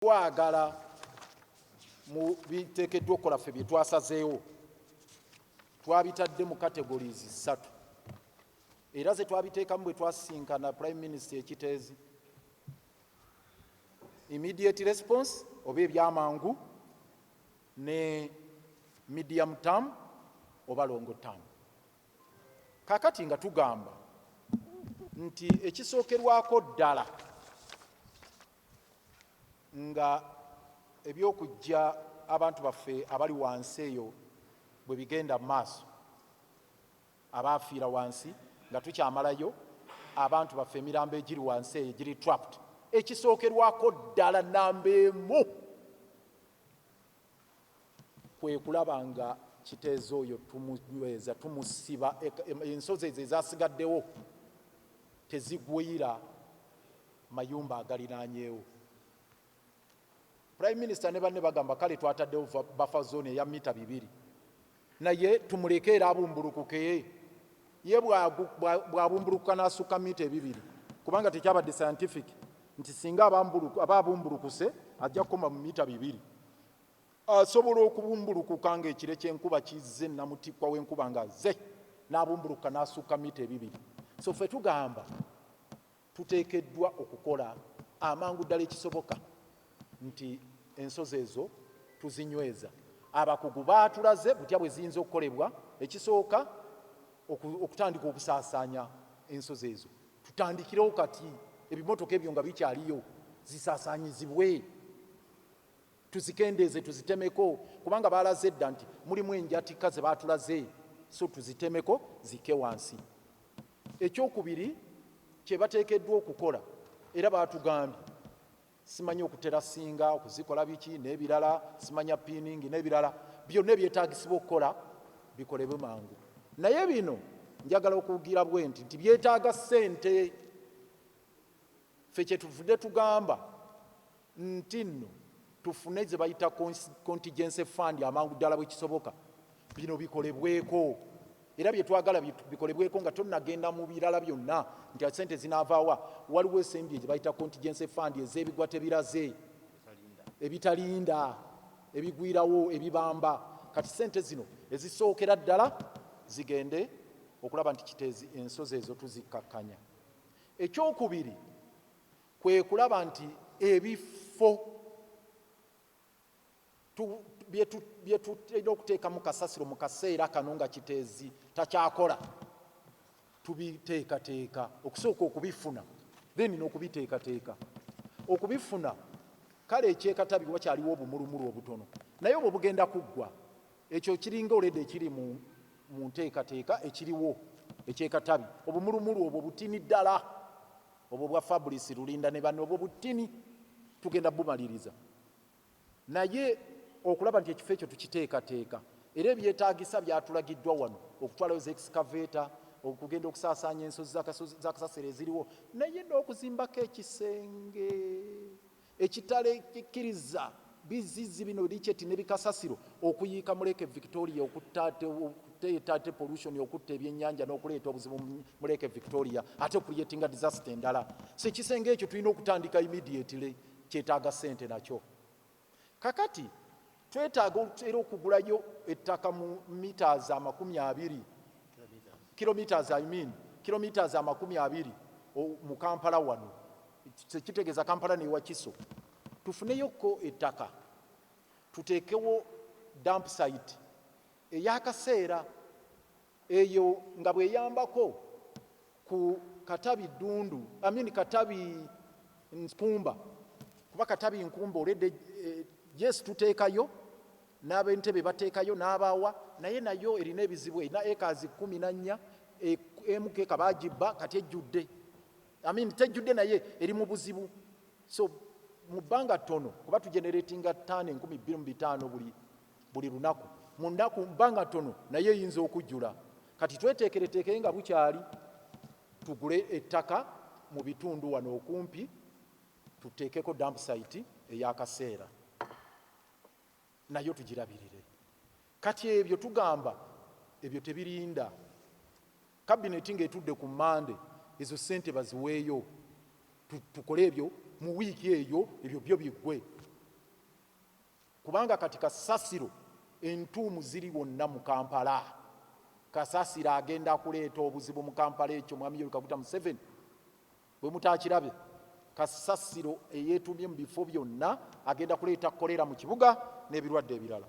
twagala mu biteekeddwa okukola ffe bye twasazeewo twabitadde mu categories 3 era ze twabiteekamu bwe twasinkana Prime Minister e Kiteezi: immediate response oba ebyamangu, ne medium term oba long term. Kakati nga tugamba nti ekisookerwako ddala nga ebyokujja abantu baffe abali wansi eyo bwe bigenda mu maaso, abaafiira wansi nga tukyamalayo abantu baffe emirambo egiri wansi eyo egiri trapped, ekisookerwako ddala namba emu kwe kulaba nga Kiteezi oyo tumunyweza, tumusiba, ensozi ezo ezasigaddewo tezigwira mayumba agaliraanyeewo. Prime Minister ne banne bagamba kale twataddewo buffer zone eya mita 2, naye tumuleke era abumbulukuke. Ye bwabumbulukuka n'asukka mita 2 kubanga tekyabadde scientific nti singa aba abumbulukuse ajja kukoma mu mita 2. Asobola okubumbulukuka ng'ekire ky'enkuba kizze namutikwa w'enkuba nga azze n'abumbulukuka n'asukka mita 2. So ffe tugamba tuteekeddwa okukola amangu ddala ekisoboka nti ensozi ezo tuzinyweza. Abakugu baatulaze butya bwe ziyinza okukolebwa. Ekisooka okutandika okusaasaanya ensozi ezo. Tutandikirewo kati ebimotoka ebyo nga bikyaliyo zisaasaanyizibwe, tuzikendeeze, tuzitemeko, kubanga baalaze dda nti mulimu enjatika ze baatulaze, so tuzitemeko zike wansi. Ekyokubiri kye bateekeddwa okukola era baatugambye, simanyi okuterasinga, okuzikola biki n'ebirala, simanya pinning n'ebirala, byonna ebyetaagisibwa okukola bikolebwe mangu. Naye bino njagala okugira bwe nti byetaaga ssente. Ffe kyetuvudde tugamba nti nno tufune ze bayita contingency fund amangu ddala bwe kisoboka, bino bikolebweko. Era bye twagala bikolebweko nga tonnagenda mu birala byonna nti ssente zinaavaawa. Waliwo ensimbi gye bayita contingency fund ez'ebigwa tebiraze, ebitalinda, ebigwirawo, ebibamba. Kati ssente zino ezisookera ddala zigende okulaba nti Kiteezi ensozi ezo tuzikkakkanya. Ekyokubiri kwe kulaba nti ebifo bye tulina okuteeka mu kasasiro mu kaseera kano nga Kiteezi takyakola, tubiteekateeka. Okusooka okubifuna, then n'okubiteekateeka. Okubifuna kale ekyekatabi wakyaliwo obumulumulu obutono, naye obwo bugenda kuggwa. Ekyo kiringa olede ekiri mu nteekateeka ekiriwo ekyekatabi. Obumulumulu obwo butini ddala, obwo bwa Fabrice Lulinda ne banne, obwo butini tugenda bumaliriza. Naye okulaba nti ekifo ekyo tukiteekateeka, era ebyetaagisa byatulagiddwa wano okutwalayo excavator, okugenda okusaasaanya ensozi zakasasiro eziriwo, naye n'okuzimbako ekisenge ekitalekkiriza bizizi bino licheti ne bikasasiro okuyiika mu Lake Victoria, okuteeta pollution, okutta ebyennyanja n'okuleeta obuzibu mu Lake Victoria, ate creating disaster endala. So ekisenge ekyo tulina okutandika immediately, kyetaaga ssente nakyo. Kakati twetaaga era okugulayo ettaka mu meters 20, kilometers 20 mu Kampala wano. Kitegeeza Kampala ne Wakiso. Tufuneyoko ettaka, tuteekewo dump site ey'akaseera eyo nga bweyambako ku Katabi Ddundu, Katabi Nkumba, kuba Katabi Nkumba olede yes tuteekayo, n'ab'Entebbe bateekayo, n'abaawa, naye nayo erina ebizibu, erina acres 14, MK kabagibba kati ejjudde. Tejjudde naye eri mu buzibu. So mu bbanga ttono, kuba tugeneratinga ttaano 2500 buli lunaku, mu nnaku bbanga ttono naye eyinza okujjula. Kati tweteekereteekere nga bukyali, tugule ettaka mu bitundu wano okumpi, tuteekeko dump site ey'akaseera, nayo tugirabirire. Kati ebyo tugamba ebyo tebirinda. Kabineti ng'etudde ku Mande, ezo ssente baziweeyo, tukole ebyo mu wiiki eyo, ebyo byo biggwe. kubanga kati kasasiro entuumu ziri wonna mu Kampala. Kasasiro agenda kuleeta obuzibu mu Kampala ekyo mwami Yoweri Kaguta Museveni bwe mutakirabye. Kasasiro eyeetumye mu bifo byonna agenda kuleeta kolera mu kibuga n'ebirwadde ebirala.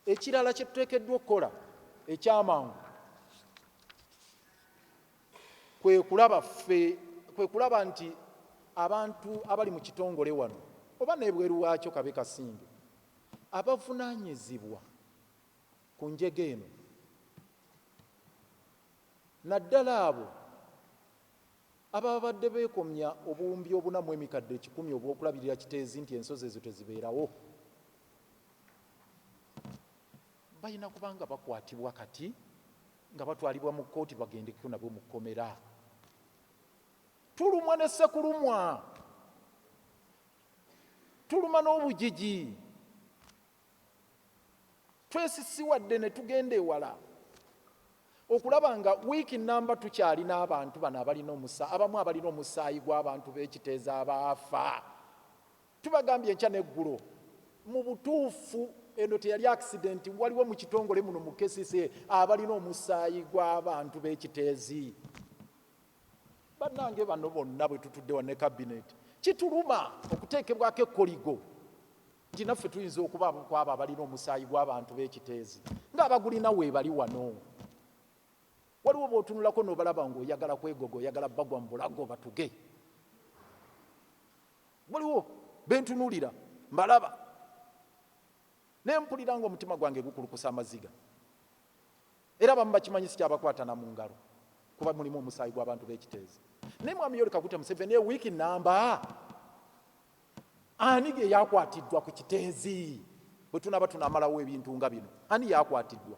Ekirala kye tuteekeddwa okukola ekyamangu kwe kulaba nti abantu abali mu kitongole wano oba n'ebweru waakyo kabe kasinge abavunaanyizibwa ku njega eno naddala abo ababadde beekomya obuwumbi obuna mu emikadde 10 obw'okulabirira Kiteezi nti ensozi ezo tezibeerawo balina kubanga bakwatibwa kati nga batwalibwa mu kkooti bagendeko nabo mu kkomera. Tulumwa ne ssekulumwa, tuluma n'obujiji, twesisiwadde ne tugenda ewala okulaba nga wiiki namba tukyalina abantu bano abamu abalina omusaayi gw'abantu b'Ekiteezi abaafa. Tubagambye enkya n'eggulo mu butuufu eno teyali accident, waliwo mu kitongole muno mu Kcca abalina omusaayi gw'abantu b'Ekiteezi. Bannange bano bonna bwe tutuddewa ne kabineti kituluma okuteekebwako ekkoligo nti naffe tuyinza okuba kwabo abalina omusaayi gw'abantu b'Ekiteezi ng'abagulina weebali wano. Waliwo bw'otunulako n'obalaba ng'oyagala kwegoga, oyagala bagwa mu bulago batuge. Waliwo bentunulira mbalaba nempulira ng'omutima gwange gukulukusa amaziga, era abamu bakimanyisi kyabakwata na mu ngalo kuba mulimu omusaayi gw'abantu b'Ekiteezi. Naye mwami Yoweri Kaguta Museveni wiiki namba ani ge yakwatiddwa ku Kiteezi bwe tunaba tunamalawo ebintu nga bino? Ani yakwatiddwa?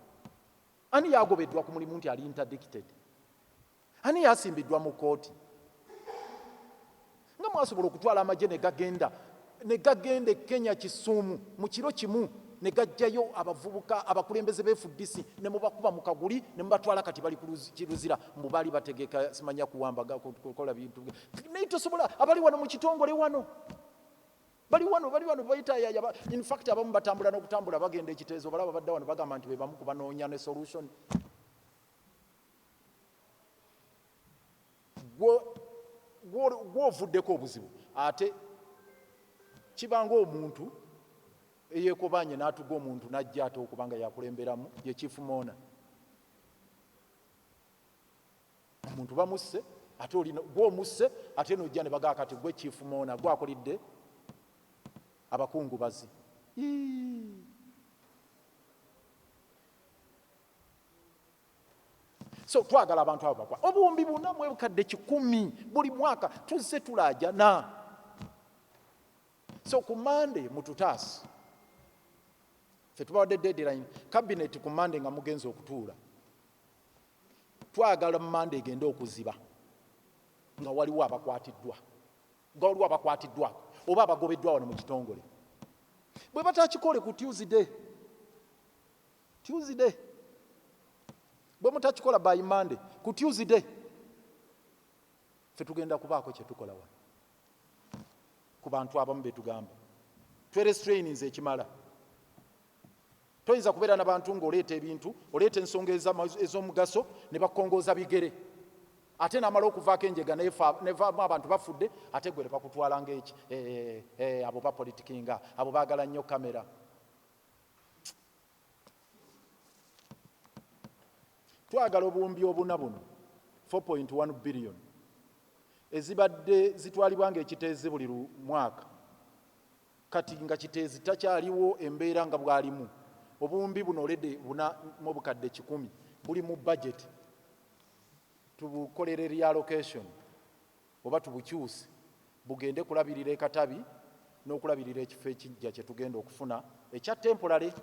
Ani yagobeddwa ku mulimu nti ali interdicted? Ani yasimbiddwa mu kkooti? Nga mwasobola okutwala amagye ne gagenda Kenya Kisumu mu kiro kimu ne gajjayo abavubuka abakulembeze b'FDC ne mubakuba mu kaguli ne mubatwala kati bali kiruzira mbu bali bategeka simanya kuwambaga kukola bintu. Naye tosobola abali wano mu kitongole wano bali wano bayita in fact abamu batambula n'okutambula bagenda Ekiteezi balaba badda wano bagamba nti be bamu kubanoonya ne solution. Gwovuddeko obuzibu ate kibanga omuntu eyeekobanye n'atuga omuntu n'ajja ate okubanga yakulemberamu ye Chief Mona. Omuntu bamusse ate gw'omusse ate n'ojja ne bagaa kati gwe Chief Mona gwakolidde abakungubazi. So twagala abantu abo bakwa obuwumbi buna mu ebukadde 10 buli mwaka tuzze tulaajana. So ku Monday mututaasi ffe tubawadde deadline cabinet ku Monday nga mugenza okutuula twagala mu Monday egende okuziba nga waliwo abakwatiddwa oba abagobeddwa wano mu kitongole. Bwe batakikole ku Tuesday bwe mutakikola by Monday ku Tuesday ffe tugenda kubaako kye tukola wano ku bantu abamu betugamba twerestrainings ekimala. Toyinza kubeera n'abantu ng'oleeta ebintu oleeta ensonga ez'omugaso ne bakongooza bigere ate n'amala okuvaako enjega nevaamu abantu bafudde ate gwe ne bakutwala ng'eki abo bapolitikinga abo baagala nnyo kamera. Twagala obuwumbi obuna buno 4.1 billion ezibadde zitwalibwa ng'Ekiteezi buli mwaka kati nga Kiteezi takyaliwo embeera nga bwalimu. Obuwumbi buno olede buna mu bukadde 10 buli mu budget tubukolere reallocation oba tubukyuse bugende kulabirira ekatabi n'okulabirira ekifo ekijja kye tugenda okufuna ekya temporary.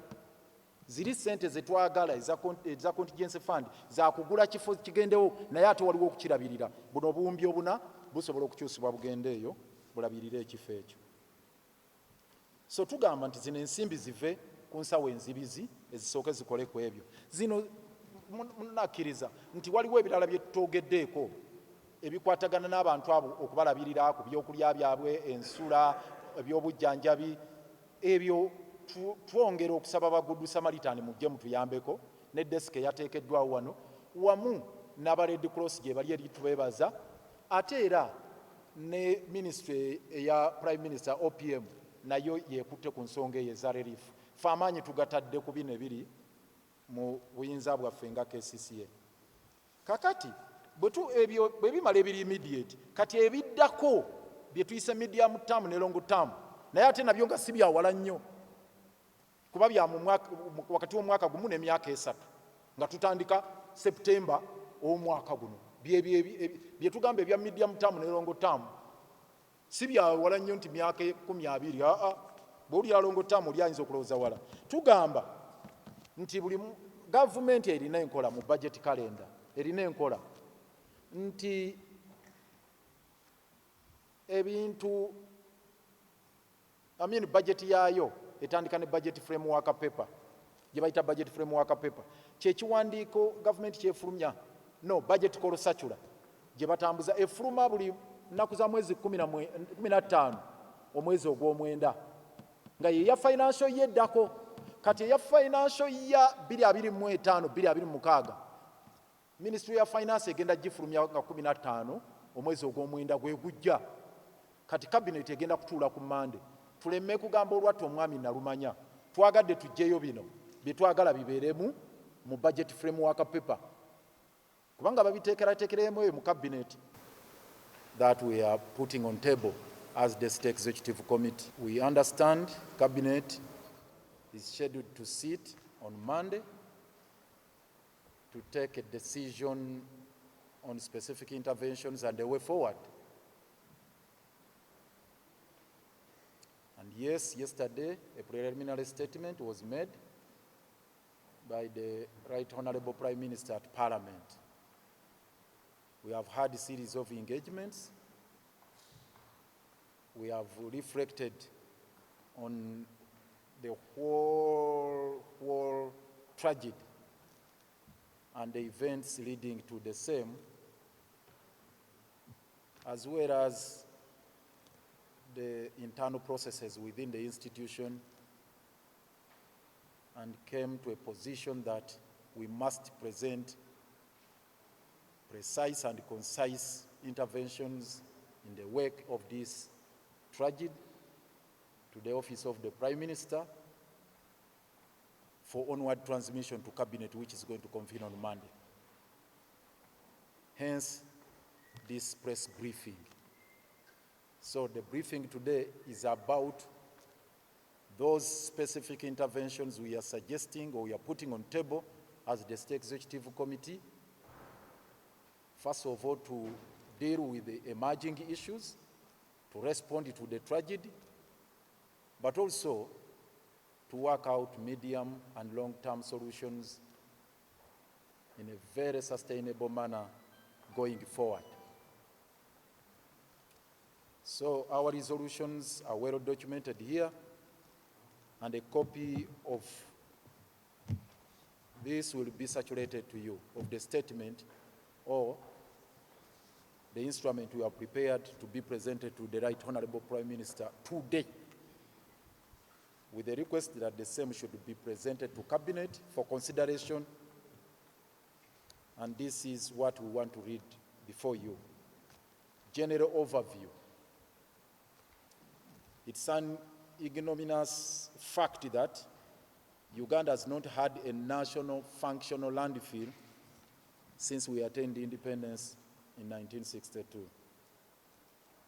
Ziri ssente ze twagala eza contingency fund za kugula kifo kigendewo naye ate waliwo okukirabirira. Buno obuwumbi obuna busobola okukyusibwa bugende eyo bulabirire ekifo ekyo. So tugamba nti zino ensimbi zive ku nsawo enzibizi ezisooke zikole ku ebyo. Zino munakkiriza nti waliwo ebirala bye tutogeddeeko ebikwatagana n'abantu abo okubalabirira ku byokulya byabwe, ensula, ebyobujjanjabi. ebyo twongera okusaba ba Good Samaritan mujje mutuyambeko ne desk eyateekeddwawo wano wamu n'aba Red Cross gye bali eri tubeebaza ate era ne ministry eya Prime Minister OPM nayo yeekutte ku nsonga eyo eza relief fe amaanyi tugatadde ku bino ebiri mu buyinza bwaffe nga Kcca. Kakati ebyo bwe bimala ebiri immediate kati ebiddako bye tuyise medium term ne long term naye ate nabyo nga si byawala nnyo kuba bya wakati w'omwaka gumu n'emyaka 3 nga tutandika September omwaka guno bye tugamba ebya medium term ne long term si byawala nnyo nti myaka 12 bw'olya long term oli ayinza okulowooza wala. Tugamba nti buli gavumenti erina enkola mu budget calendar erina enkola nti ebintu budget yaayo etandika ne budget framework paper gye bayita budget framework paper kyekiwandiiko gavumenti kyefulumya budget call circular gye batambuza efuluma buli nnaku za mwezi 15 omwezi ogw'omwenda nga ye ya financial yeddako kati eya financial ya 2025-2026 Ministry ya Finance egenda gifulumya nga 15 omwezi ogw'omwenda gwe gujja kati cabinet egenda kutuula ku Monday tuleme kugamba olwatu omwami nalumanya twagadde tujjeyo bino bye twagala bibeeremu mu budget framework paper kubanga babiteekerateekeremu eyo mu cabinet that we are putting on table as the State Executive Committee. We understand Cabinet is scheduled to sit on Monday to take a decision on specific interventions and the way forward. And yes, yesterday a preliminary statement was made by the Right Honourable Prime Minister at Parliament. We have had a series of engagements. We have reflected on the whole tragedy and the events leading to the same, as well as the internal processes within the institution, and came to a position that we must present precise and concise interventions in the wake of this tragedy to the office of the Prime Minister for onward transmission to Cabinet, which is going to convene on Monday. Hence, this press briefing. So the briefing today is about those specific interventions we are suggesting or we are putting on table as the State Executive Committee. First of all, to deal with the emerging issues, to respond to the tragedy, but also to work out medium and long-term solutions in a very sustainable manner going forward. So our resolutions are well documented here, and a copy of this will be circulated to you, of the statement or the instrument we have prepared to be presented to the Right Honourable Prime Minister today, with the request that the same should be presented to Cabinet for consideration. And this is what we want to read before you. General overview. It's an ignominious fact that Uganda has not had a national functional landfill since we attained independence in 1962.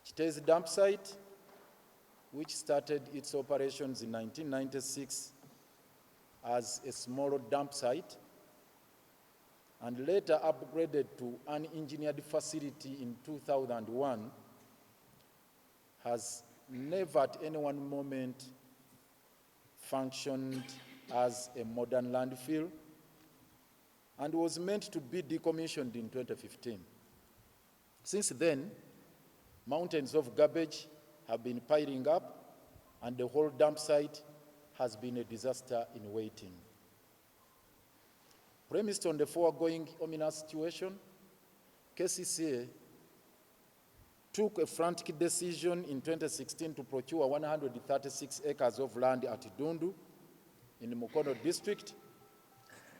Kiteezi dump site, which started its operations in 1996 as a small dump site and later upgraded to an engineered facility in 2001, has never at any one moment functioned as a modern landfill and was meant to be decommissioned in 2015. Since then, mountains of garbage have been piling up and the whole dump site has been a disaster in waiting. Premised on the foregoing ominous situation, Kcca took a frantic decision in 2016 to procure 136 acres of land at Dundu in Mukono district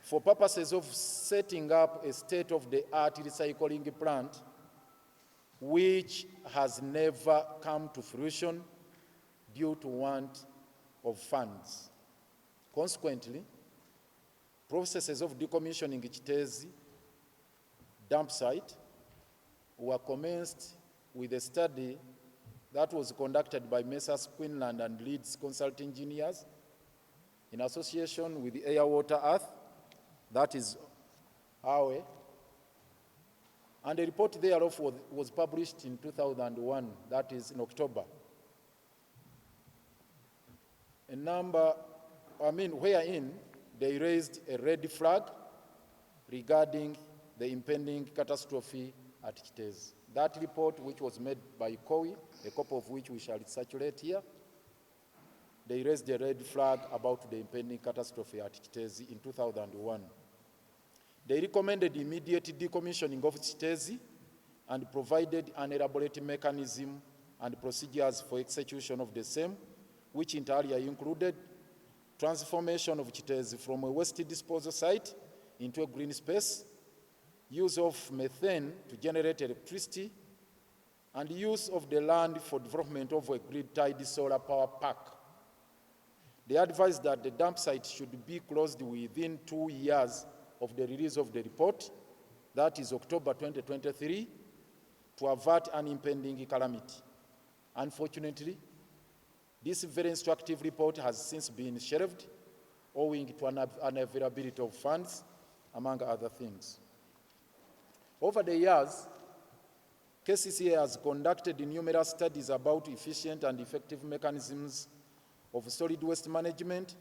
for purposes of setting up a state-of-the-art recycling plant, which has never come to fruition due to want of funds. Consequently, processes of decommissioning Kiteezi dump site were commenced with a study that was conducted by Messrs. Queensland and Leeds Consult Engineers in association with Air Water Earth, that is AWE, and a report thereof was published in 2001, that is in October. Wherein they raised a red flag regarding the impending catastrophe at Kiteezi. That report, which was made by Kcca, a copy of which we shall circulate here, they raised a red flag about the impending catastrophe at Kiteezi in 2001. They recommended immediate decommissioning of Kiteezi and provided an elaborate mechanism and procedures for execution of the same, which entirely included transformation of Kiteezi from a waste disposal site into a green space, use of methane to generate electricity, and use of the land for development of a grid-tied solar power park. They advised that the dump site should be closed within 2 years of the release of the report, that is October 2023, to avert an impending calamity. Unfortunately, this very instructive report has since been shelved owing to unavailability of funds, among other things. Over the years, Kcca has conducted numerous studies about efficient and effective mechanisms of solid waste management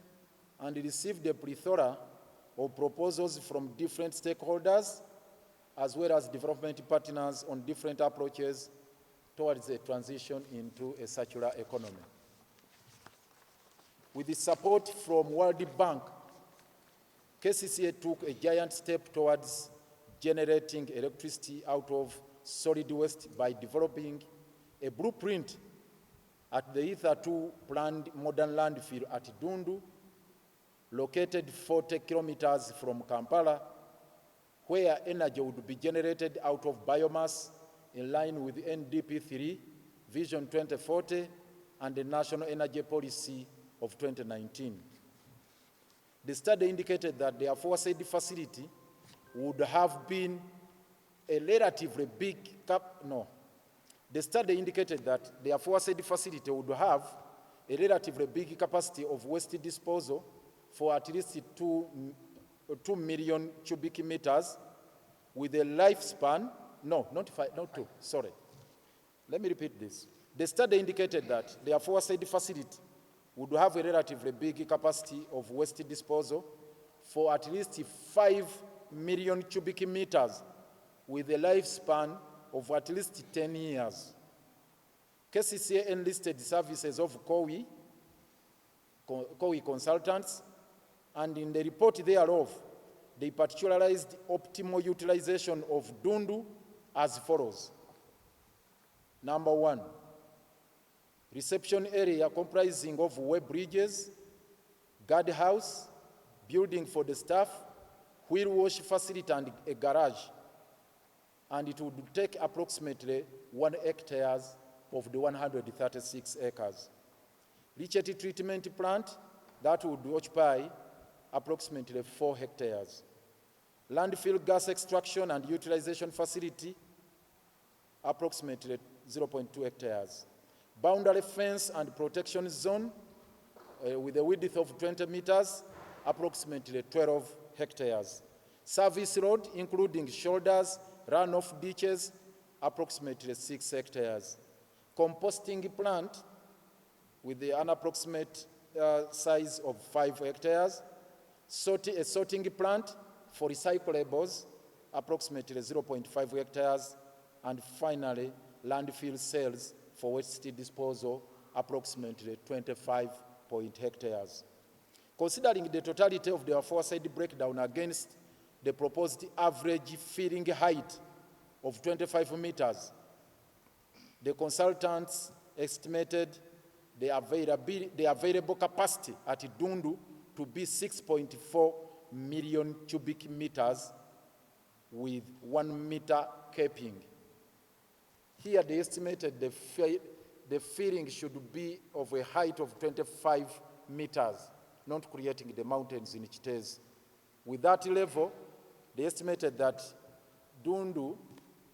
and received a plethora of proposals from different stakeholders as well as development partners on different approaches towards a transition into a circular economy. With the support from World Bank, Kcca took a giant step towards generating electricity out of solid waste by developing a blueprint at the Ether 2 planned modern landfill at Dundu, located 40 kilometers from Kampala, where energy would be generated out of biomass in line with NDP3, Vision 2040, and the National Energy Policy of 2019. The study indicated that the aforesaid facility would have been a relatively big The study indicated that the aforesaid facility would have a relatively big capacity of waste disposal for at least 2 million cubic meters with a lifespan, Let me repeat this. The study indicated that the aforesaid facility would have a relatively big capacity of waste disposal for at least 5 million cubic meters with a lifespan of at least 10 years. Kcca enlisted services of Kcca consultants, and in the report thereof, they particularized optimal utilization of Dundu as follows. Number 1, reception area comprising of web bridges, guard house, building for the staff, wheel wash facility, and a garage. And it would take approximately 1 hectare of the 136 acres. Leachate treatment plant, that would occupy approximately 4 hectares. Landfill gas extraction and utilization facility, approximately 0.2 hectares. Boundary fence and protection zone with a width of 20 meters, approximately 12 hectares. Service road, including shoulders, runoff ditches, approximately 6 hectares. Composting plant with an approximate size of 5 hectares. A sorting plant for recyclables, approximately 0.5 hectares. And finally, landfill cells for waste disposal, approximately 25 hectares. Considering the totality of the aforesaid breakdown against the proposed average filling height of 25 meters, The consultants estimated the available capacity at Dundu to be 6.4 million cubic meters with 1 meter capping. Here they estimated the filling should be of a height of 25 meters, not creating the mountains in Kiteezi. With that level, they estimated that Dundu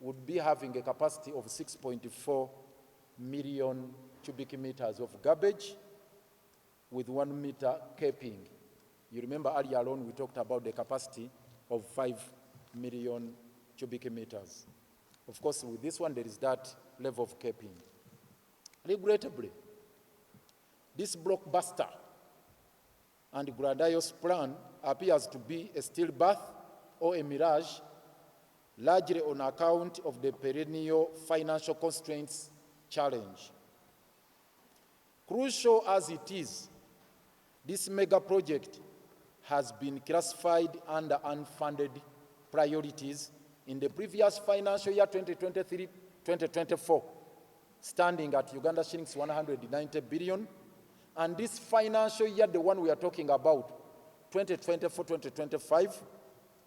would be having a capacity of 6.4 million cubic meters of garbage with 1 meter capping. You remember earlier on we talked about the capacity of 5 million cubic meters. Of course, with this one, there is that level of capping. Regrettably, this blockbuster and grandiose plan appears to be a stillbirth or a mirage, largely on account of the perennial financial constraints challenge. Crucial as it is, this mega project has been classified under unfunded priorities in the previous financial year 2023-2024, standing at Uganda shillings 190 billion, and this financial year, the one we are talking about, 2024-2025,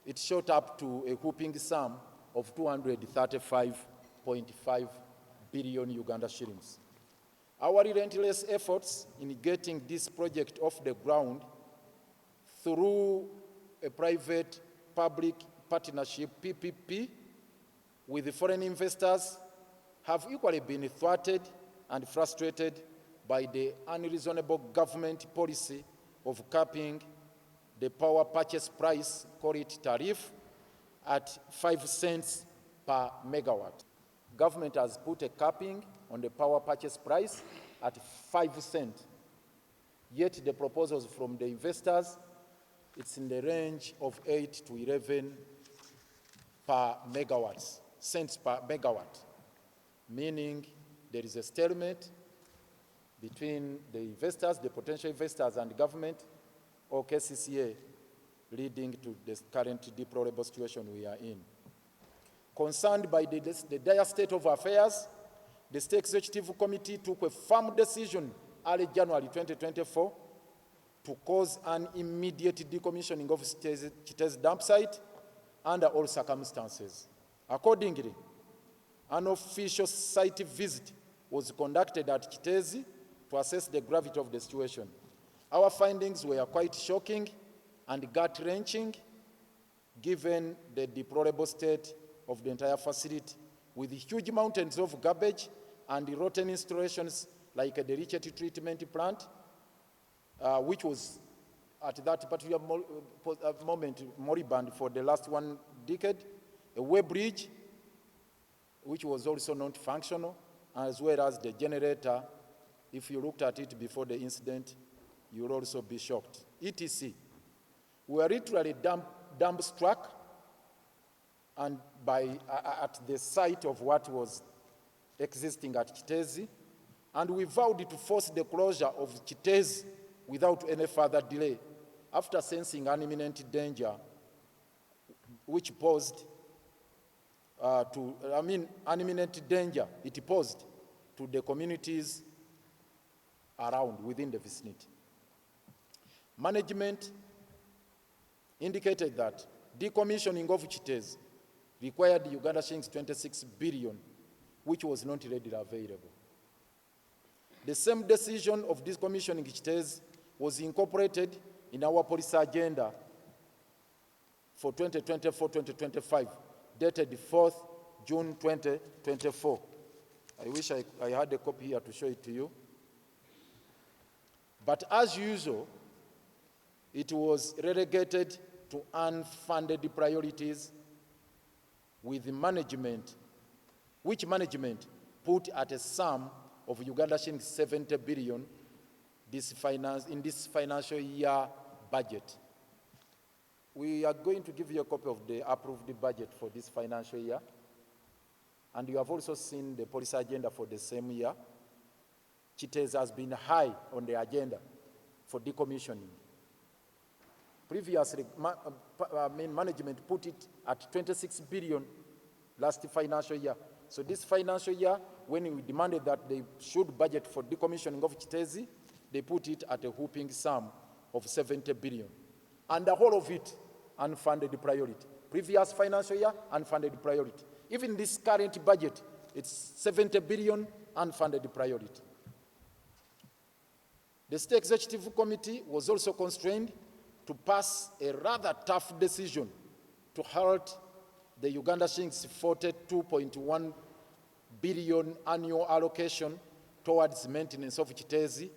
it shot up to a whopping sum of 235.5 billion Uganda shillings. Our relentless efforts in getting this project off the ground through a private-public partnership, PPP, with the foreign investors have equally been thwarted and frustrated by the unreasonable government policy of capping the power purchase price, call it tariff, at 5 cents per megawatt. Government has put a capping on the power purchase price at 5 cents. Yet the proposals from the investors, it's in the range of 8 to 11 cents per megawatt, meaning there is a stalemate between the investors, the potential investors, and the government, or Kcca, leading to the current deplorable situation we are in. Concerned by the dire state of affairs, the State Executive Committee took a firm decision early January 2024 to cause an immediate decommissioning of Kiteezi dump site under all circumstances. Accordingly, an official site visit was conducted at Kiteezi to assess the gravity of the situation. Our findings were quite shocking and gut-wrenching, given the deplorable state of the entire facility, with huge mountains of garbage and rotten installations like the leachate treatment plant, which was at that particular moment moribund for the last 1 decade, a way bridge, which was also not functional, as well as the generator. If you looked at it before the incident, you will also be shocked. ETC. We were literally dumbstruck and at the site of what was existing at Kiteezi, and we vowed to force the closure of Kiteezi without any further delay, after sensing an imminent danger, which posed an imminent danger it posed to the communities around within the vicinity. Management indicated that decommissioning of Kiteezi required Uganda shillings 26 billion, which was not readily available. The same decision of decommissioning Kiteezi was incorporated in our policy agenda for 2024-2025, dated 4th June 2024. I wish I had a copy here to show it to you. But as usual, it was relegated to unfunded priorities, with management, which management put at a sum of Uganda shillings 70 billion in this financial year budget. We are going to give you a copy of the approved budget for this financial year, and you have also seen the policy agenda for the same year. Kiteezi has been high on the agenda for decommissioning. Previously, management put it at 26 billion last financial year, So this financial year, when we demanded that they should budget for decommissioning of Kiteezi, they put it at a whooping sum of 70 billion. And the whole of it, unfunded priority. Previous financial year, unfunded priority. Even this current budget, it's 70 billion unfunded priority. The State Executive Committee was also constrained to pass a rather tough decision to halt the Uganda shillings 42.1 billion annual allocation towards maintenance of Kiteezi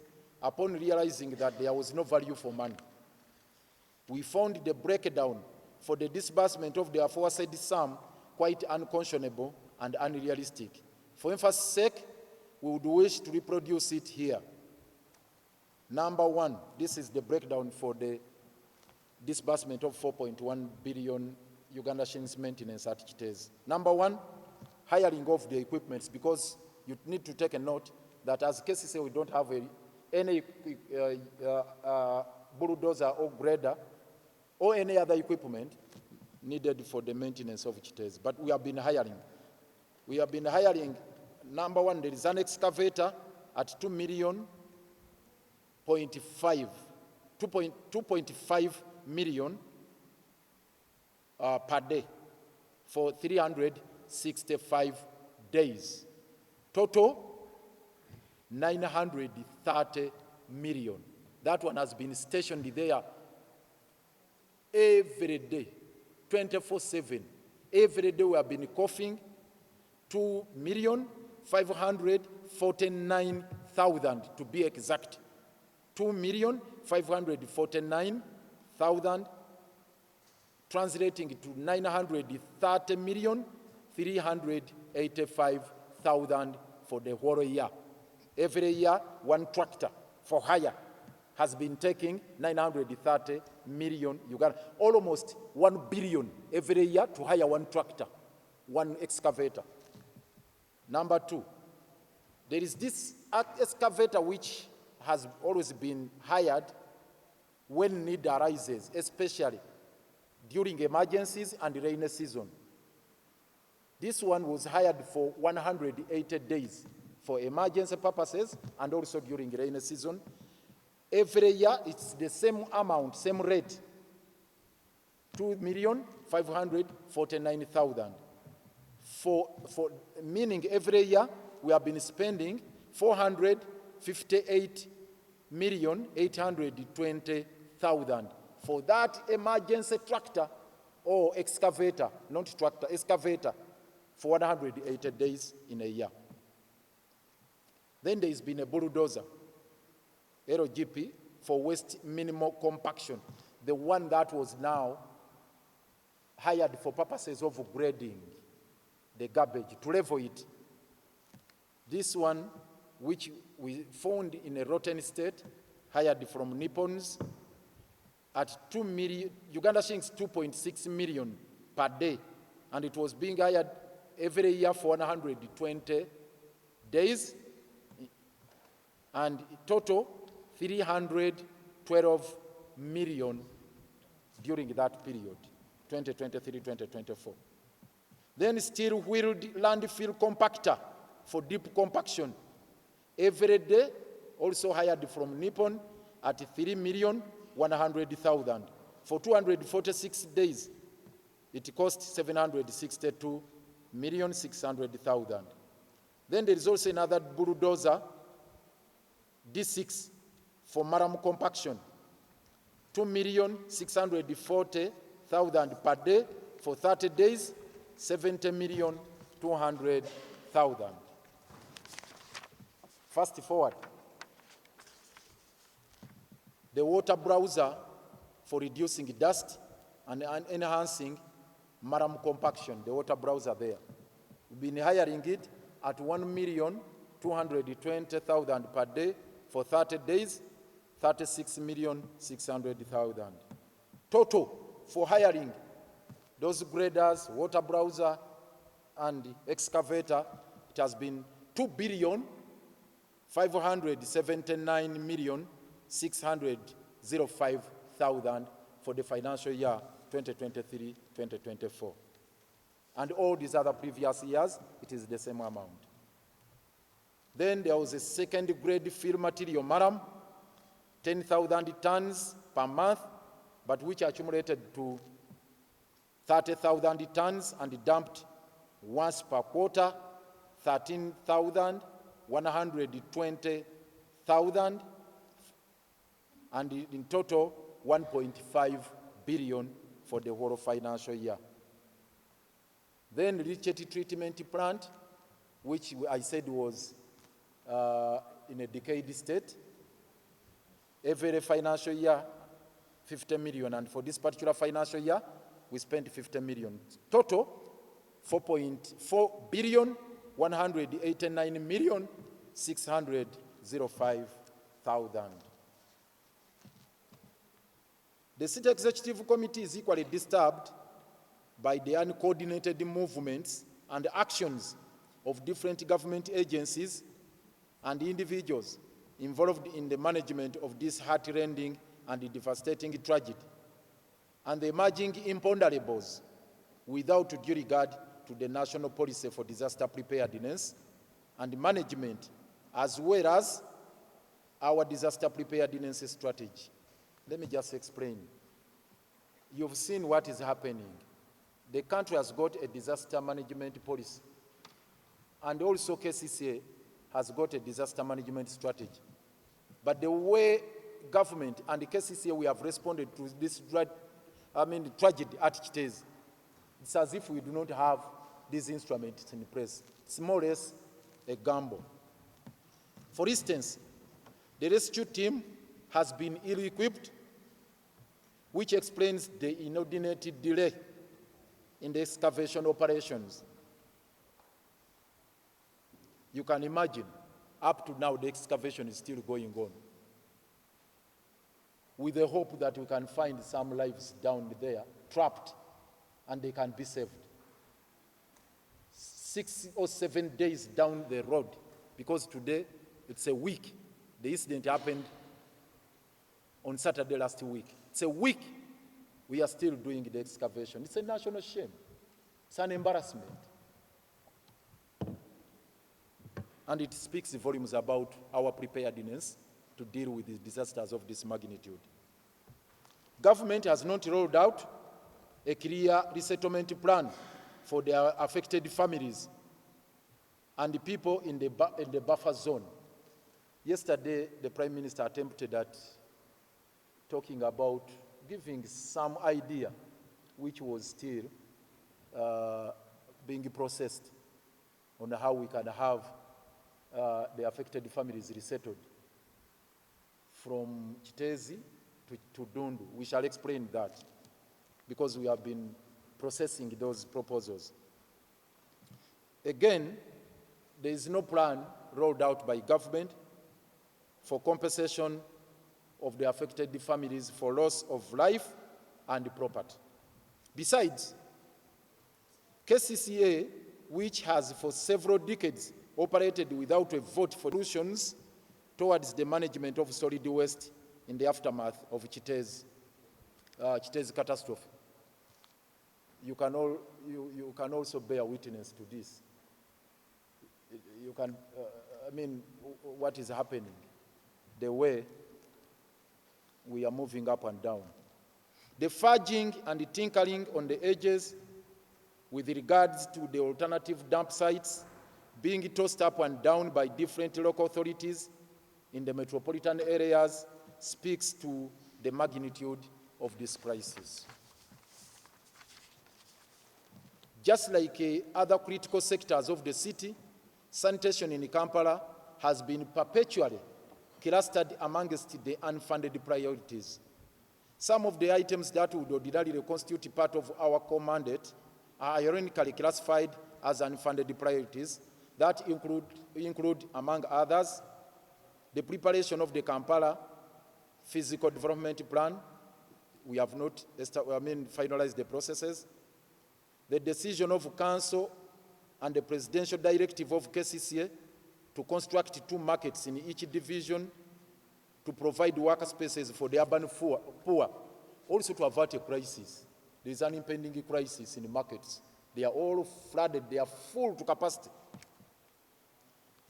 upon realizing that there was no value for money. We found the breakdown for the disbursement of the aforesaid sum quite unconscionable and unrealistic. For emphasis sake, we would wish to reproduce it here. Number one, this is the breakdown for the disbursement of 4.1 billion Uganda shillings maintenance at Kiteezi. Number one, hiring of the equipments, because you need to take a note that as Kcca we don't have any bulldozer or grader or any other equipment needed for the maintenance of Kiteezi. But we have been hiring. We have been hiring, number one, there is an excavator at 2.5 million per day for 365 days. Total, 930 million. That one has been stationed there every day, 24/7. Every day we have been coughing 2,549,000 to be exact. 2,549,000 translating to 930,385,000 for the whole year. Every year, one tractor for hire has been taking 930 million Uganda, almost 1 billion every year to hire one tractor, one excavator. Number two, there is this excavator which has always been hired when need arises, especially during emergencies and rainy season. This one was hired for 180 days for emergency purposes and also during rainy season. Every year, it's the same amount, same rate, 2,549,000. Meaning every year, we have been spending 458,820,000 for that emergency tractor or excavator, not tractor, excavator, for 180 days in a year. Then there's been a bulldozer, LGP, for waste minimal compaction, the one that was now hired for purposes of grading the garbage, to level it. This one, which we found in a rotten state, hired from Nippons at 2 million, Uganda shillings 2.6 million per day, and it was being hired every year for 120 days, and total 312 million during that period, 2023-2024. Then steel-wheeled landfill compactor for deep compaction, every day, also hired from Nippon at 3,100,000 for 246 days. It cost 762,600,000. Then there is also another bulldozer, D6, for maram compaction, 2,640,000 per day for 30 days, 70,200,000. Fast forward. The water browser for reducing dust and enhancing maram compaction, the water browser there. We've been hiring it at 1,220,000 per day for 30 days, 36,600,000. Total for hiring those graders, water browser, and excavator, it has been 2,579,605,000 for the financial year 2023-2024. And all these other previous years, it is the same amount. Then there was a second grade fill material maram, 10,000 tons per month, but which accumulated to 30,000 tons and dumped once per quarter, 13,120,000, and in total 1.5 billion for the whole financial year. Then leachate treatment plant, which I said was in a decayed state, every financial year 50 million, and for this particular financial year we spent 50 million. Total 4.4 billion 189 million 605,000. The City Executive Committee is equally disturbed by the uncoordinated movements and actions of different government agencies and individuals involved in the management of this heart-rending and devastating tragedy, and the emerging imponderables without due regard to the national policy for disaster preparedness and management, as well as our disaster preparedness strategy. Let me just explain. You've seen what is happening. The country has got a disaster management policy, and also Kcca has got a disaster management strategy. But the way government and the Kcca we have responded to this tragedy at Kiteezi, it's as if we do not have these instruments in place. It's more or less a gamble. For instance, the rescue team has been ill-equipped, which explains the inordinate delay in the excavation operations. You can imagine, up to now the excavation is still going on, with the hope that we can find some lives down there, trapped, and they can be saved. 6 or 7 days down the road, because today it's a week. The incident happened on Saturday last week. It's a week we are still doing the excavation. It's a national shame. It's an embarrassment. And it speaks volumes about our preparedness to deal with the disasters of this magnitude. Government has not rolled out a clear resettlement plan for the affected families and the people in the buffer zone. Yesterday, the Prime Minister attempted at talking about giving some idea, which was still being processed, on how we can have the affected families resettled from Kiteezi to Dundu. We shall explain that, because we have been processing those proposals. Again, there is no plan rolled out by government for compensation of the affected families for loss of life and property. Besides, Kcca, which has for several decades operated without a vote for solutions towards the management of solid waste in the aftermath of Kiteezi catastrophe. You can also bear witness to this. You can, what is happening, the way we are moving up and down. The fudging and the tinkering on the edges with regards to the alternative dump sites being tossed up and down by different local authorities in the metropolitan areas speaks to the magnitude of this crisis. Just like other critical sectors of the city, sanitation in Kampala has been perpetually clustered amongst the unfunded priorities. Some of the items that would ordinarily constitute part of our core mandate are ironically classified as unfunded priorities that include, among others, the preparation of the Kampala Physical Development Plan. We have not finalized the processes. The decision of Council and the Presidential Directive of Kcca to construct 2 markets in each division to provide worker spaces for the urban poor, also to avert a crisis. There is an impending crisis in the markets They are all flooded, they are full to capacity.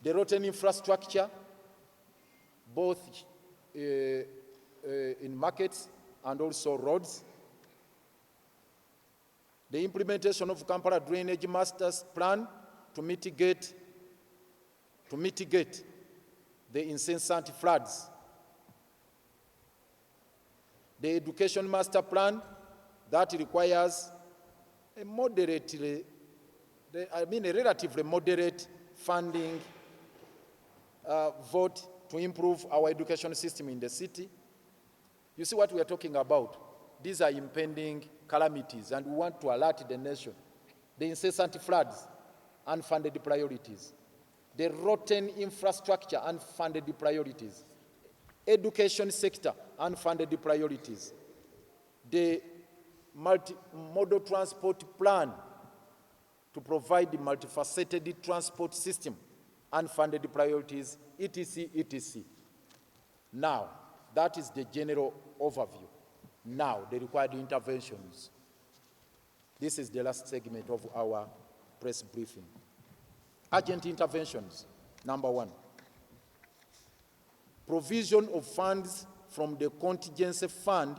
The rotten infrastructure, both in markets and also roads. The implementation of Kampala Drainage Master's Plan to mitigate the incessant floods. The Education Master Plan that requires a relatively moderate funding vote to improve our education system in the city. You see what we are talking about? These are impending calamities, and we want to alert the nation. The incessant floods, unfunded priorities. The rotten infrastructure, unfunded priorities. Education sector, unfunded priorities. The multimodal transport plan to provide the multifaceted transport system, unfunded priorities, etc., etc. Now, that is the general overview. Now, the required interventions. This is the last segment of our press briefing. Urgent interventions. Number one, provision of funds from the contingency fund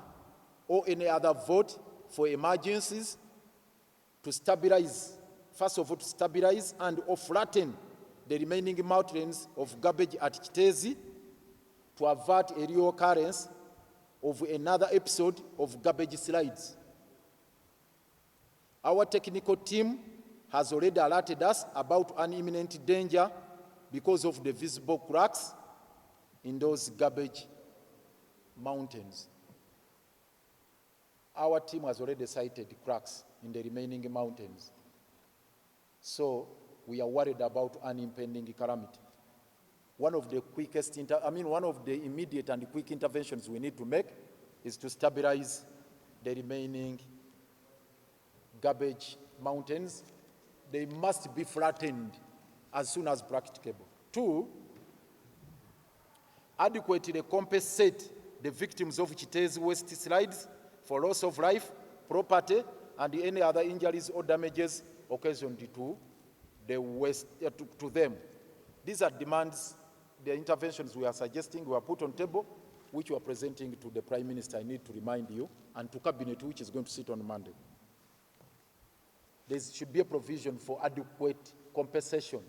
or any other vote for emergencies to stabilize, first of all, to stabilize and or flatten the remaining mountains of garbage at Kiteezi to avert a reoccurrence of another episode of garbage slides. Our technical team has already alerted us about an imminent danger because of the visible cracks in those garbage mountains. Our team has already cited cracks in the remaining mountains. So we are worried about an impending calamity. One of the immediate and quick interventions we need to make is to stabilize the remaining garbage mountains. They must be flattened as soon as practicable. Two, adequately compensate the victims of Kiteezi waste slides for loss of life, property, and any other injuries or damages occasioned to the waste, to them. These are demands, the interventions we are suggesting were put on table, which we are presenting to the Prime Minister, I need to remind you, and to Cabinet, which is going to sit on Monday. There should be a provision for adequate compensation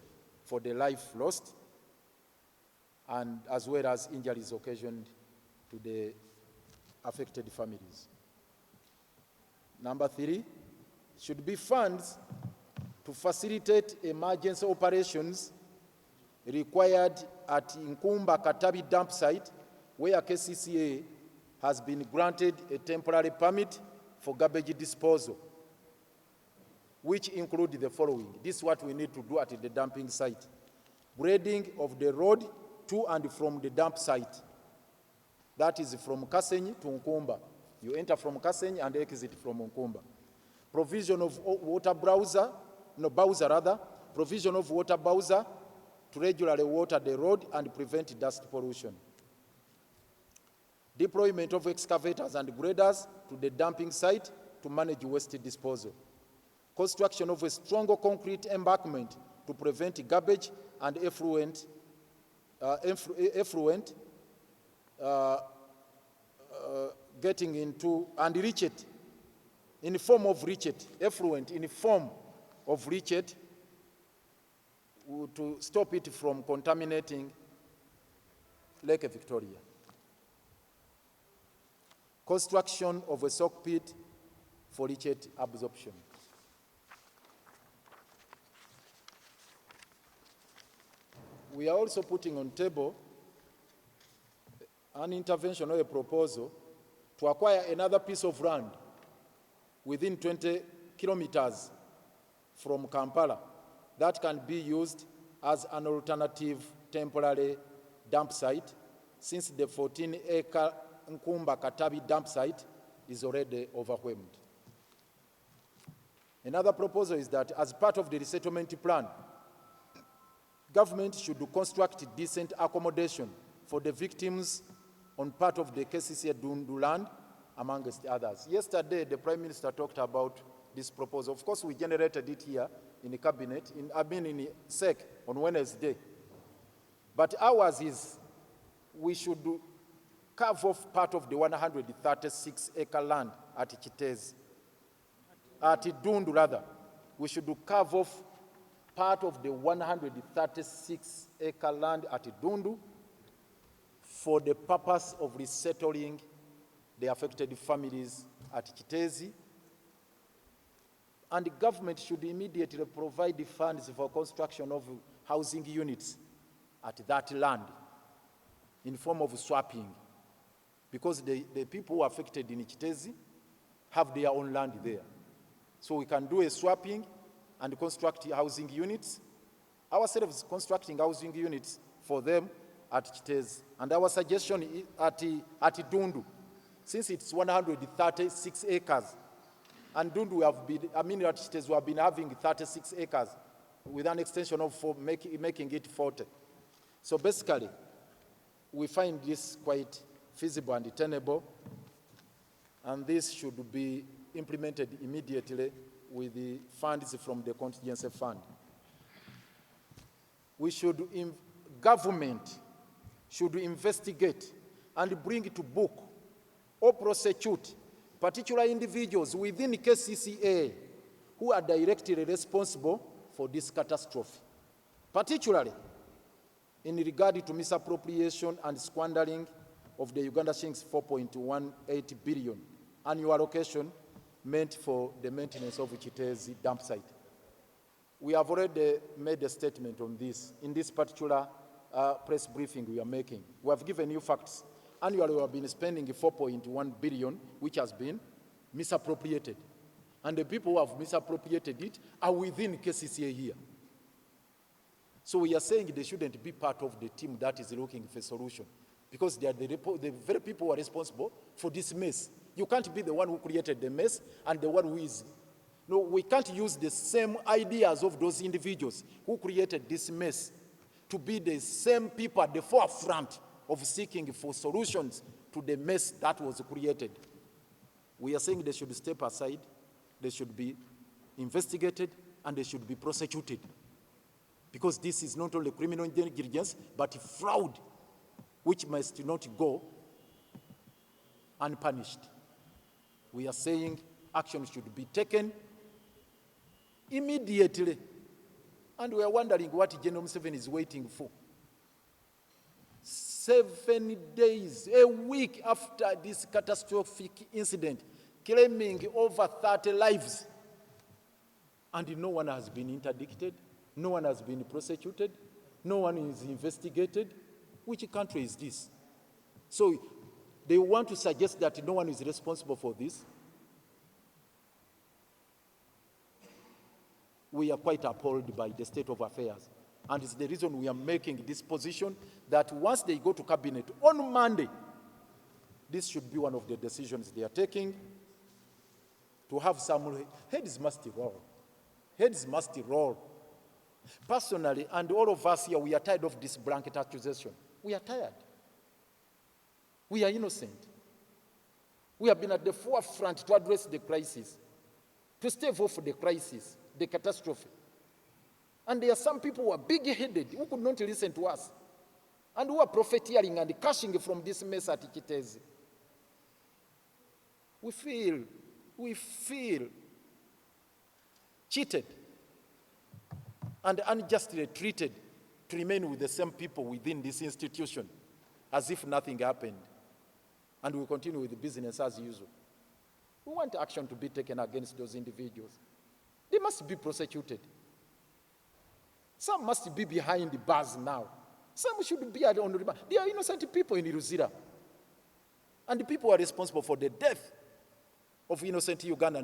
for the life lost, and as well as injuries occasioned to the affected families. Number three, should be funds to facilitate emergency operations required at Nkumba Katabi dump site, where Kcca has been granted a temporary permit for garbage disposal, which include the following. This is what we need to do at the dumping site. Grading of the road to and from the dump site. That is from Kcca to Nkumba. You enter from Kcca and exit from Nkumba. Provision of provision of water bowser to regularly water the road and prevent dust pollution. Deployment of excavators and graders to the dumping site to manage waste disposal. Construction of a stronger concrete embankment to prevent garbage and effluent getting into and leachate in the form of leachate, effluent in the form of leachate to stop it from contaminating Lake Victoria. Construction of a soak pit for leachate absorption. We are also putting on table an intervention or a proposal to acquire another piece of land within 20 kilometers from Kampala that can be used as an alternative temporary dump site, since the 14-acre Nkumba Katabi dump site is already overwhelmed. Another proposal is that as part of the resettlement plan, government should construct decent accommodation for the victims on part of the Kcca Dundu land, amongst others. Yesterday, the Prime Minister talked about this proposal. Of course, we generated it here in the cabinet, in SEC on Wednesday. But ours is, we should carve off part of the 136-acre land at Kiteezi, at Dundu rather. We should carve off part of the 136-acre land at Dundu for the purpose of resettling the affected families at Kiteezi. And the government should immediately provide the funds for construction of housing units at that land in form of swapping, because the people who are affected in Kiteezi have their own land there. So we can do a swapping and construct housing units, ourselves constructing housing units for them at Kiteezi. And our suggestion is at Dundu, since it's 136 acres, and Dundu at Kiteezi we have been having 36 acres with an extension of making it 40. So basically, we find this quite feasible and tenable, and this should be implemented immediately with the funds from the contingency fund. Government should investigate and bring to book or prosecute particular individuals within Kcca who are directly responsible for this catastrophe, particularly in regard to misappropriation and squandering of the Uganda shillings 4.18 billion annual allocation meant for the maintenance of Kiteezi dump site. We have already made a statement on this. In this particular press briefing we are making, we have given you facts. Annually we have been spending 4.1 billion, which has been misappropriated. And the people who have misappropriated it are within Kcca here. So we are saying they shouldn't be part of the team that is looking for a solution, because they are the very people who are responsible for this mess. You can't be the one who created the mess and the one who is. No, we can't use the same ideas of those individuals who created this mess to be the same people at the forefront of seeking for solutions to the mess that was created. We are saying they should step aside, they should be investigated, and they should be prosecuted. Because this is not only criminal negligence, but fraud, which must not go unpunished. We are saying action should be taken immediately. And we are wondering what General Museveni is waiting for. 7 days, a week after this catastrophic incident, claiming over 30 lives. And no one has been interdicted, no one has been prosecuted, no one is investigated. Which country is this? So they want to suggest that no one is responsible for this. We are quite appalled by the state of affairs. And it's the reason we are making this position that once they go to cabinet on Monday, this should be one of the decisions they are taking, to have some heads must roll. Heads must roll. Personally, and all of us here, we are tired of this blanket accusation. We are tired. We are innocent. We have been at the forefront to address the crisis, to stave off the crisis, the catastrophe. And there are some people who are big-headed, who could not listen to us, and who are profiteering and cashing from this mess at Kiteezi. We feel cheated and unjustly treated to remain with the same people within this institution as if nothing happened, and we continue with the business as usual. We want action to be taken against those individuals. They must be prosecuted. Some must be behind the bars now. Some should be on the remand. They are innocent people in Luzira. And the people who are responsible for the death of innocent Ugandans